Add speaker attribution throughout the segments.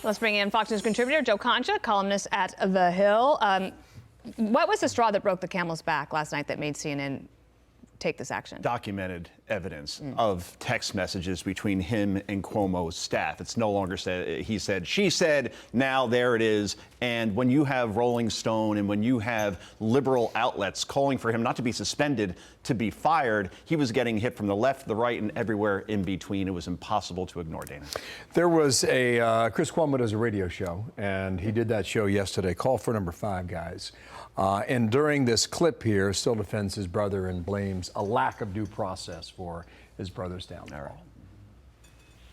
Speaker 1: Let's bring in Fox News contributor Joe Concha, columnist at The Hill. What was the straw that broke the camel's back last night that made CNN take this action?
Speaker 2: Documented evidence of text messages between him and Cuomo's staff. It's no longer said, he said, she said, now there it is. And when you have Rolling Stone and when you have liberal outlets calling for him not to be suspended, to be fired, he was getting hit from the left, the right, and everywhere in between. It was impossible to ignore, Dana.
Speaker 3: There was a, Chris Cuomo does a radio show, and he did that show yesterday, Call for Number 5, guys. And during this clip here, still defends his brother and blames a lack of due process for his brother's downfall.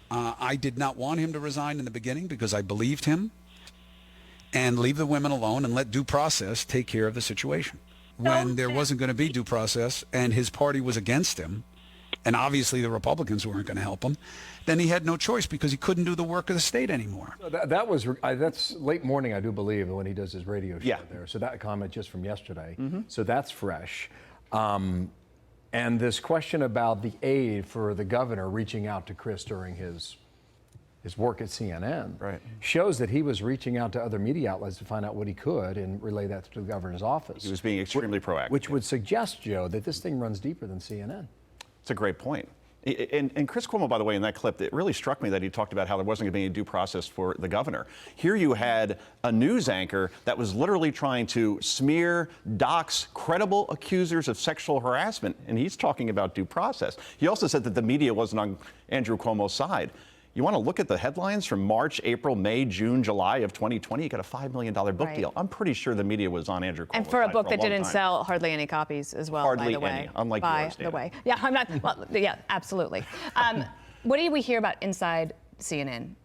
Speaker 4: I did not want him to resign in the beginning because I believed him, and leave the women alone and let due process take care of the situation. When there wasn't going to be due process and his party was against him, and obviously the Republicans weren't going to help him, then he had no choice because he couldn't do the work of the state anymore.
Speaker 3: That's late morning, I do believe, when he does his radio show there. So that comment just from yesterday. So that's fresh. And this question about the aide for the governor reaching out to Chris during his work at CNN shows that he was reaching out to other media outlets to find out what he could and relay that to the governor's office.
Speaker 2: He was being extremely proactive.
Speaker 3: Which would suggest, Joe, that this thing runs deeper than CNN.
Speaker 2: It's a great point. And Chris Cuomo, by the way, in that clip, it really struck me that he talked about how there wasn't going to be any due process for the governor. Here you had a news anchor that was literally trying to smear, dox credible accusers of sexual harassment, and he's talking about due process. He also said that the media wasn't on Andrew Cuomo's side. You want to look at the headlines from March, April, May, June, July of 2020, you got a $5 million book deal. I'm pretty sure the media was on Andrew Cuomo's side.
Speaker 1: And for a book that didn't
Speaker 2: time.
Speaker 1: sell hardly any copies as well,
Speaker 2: hardly
Speaker 1: by the way.
Speaker 2: Any, unlike
Speaker 1: by
Speaker 2: yours, Dana.
Speaker 1: the way. Yeah, I'm not, well, yeah, absolutely. What did we hear about inside CNN?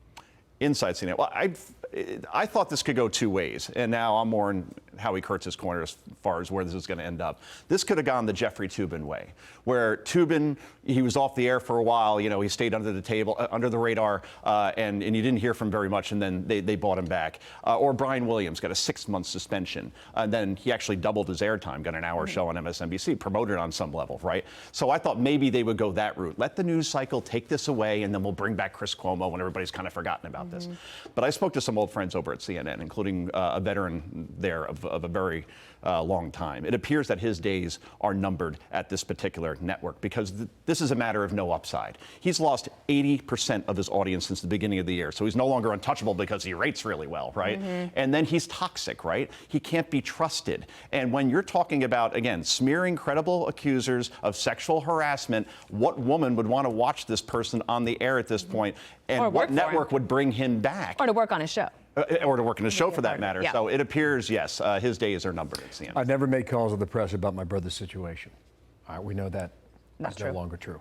Speaker 2: Inside CNN. Well, I thought this could go two ways, and now I'm more in Howie Kurtz's corner as far as where this is going to end up. This could have gone the Jeffrey Toobin way, where Toobin, he was off the air for a while, you know, he stayed under the table, under the radar, and you didn't hear from very much, and then they bought him back. Or Brian Williams got a 6-month suspension, and then he actually doubled his airtime, got an hour show on MSNBC, promoted on some level, right? So I thought maybe they would go that route. Let the news cycle take this away, and then we'll bring back Chris Cuomo when everybody's kind of forgotten about this. But I spoke to some old friends over at CNN, including a veteran there of a very long time. It appears that his days are numbered at this particular network because this is a matter of no upside. He's lost 80% of his audience since the beginning of the year, so he's no longer untouchable because he rates really well, right? And then he's toxic, right? He can't be trusted. And when you're talking about, again, smearing credible accusers of sexual harassment, what woman would want to watch this person on the air at this point? And what network would bring him back?
Speaker 1: Or to work on a show.
Speaker 2: Or to work in a show, for that matter. So it appears, yes, his days are numbered at CNN.
Speaker 3: I've never made calls to the press about my brother's situation. We know that is no longer true.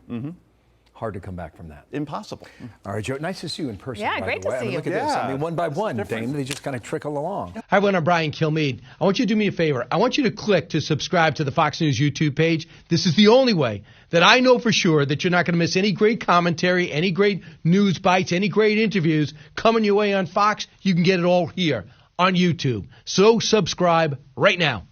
Speaker 3: Hard to come back from that.
Speaker 2: Impossible.
Speaker 3: All right, Joe, nice to see you in person.
Speaker 1: Yeah,
Speaker 3: by
Speaker 1: great
Speaker 3: the way.
Speaker 1: to see you.
Speaker 3: Look at this. I mean, one by one, Dane, they just kind of trickle along.
Speaker 5: Hi, everyone. I'm Brian Kilmeade. I want you to do me a favor. I want you to click to subscribe to the Fox News YouTube page. This is the only way that I know for sure that you're not going to miss any great commentary, any great news bites, any great interviews coming your way on Fox. You can get it all here on YouTube. So subscribe right now.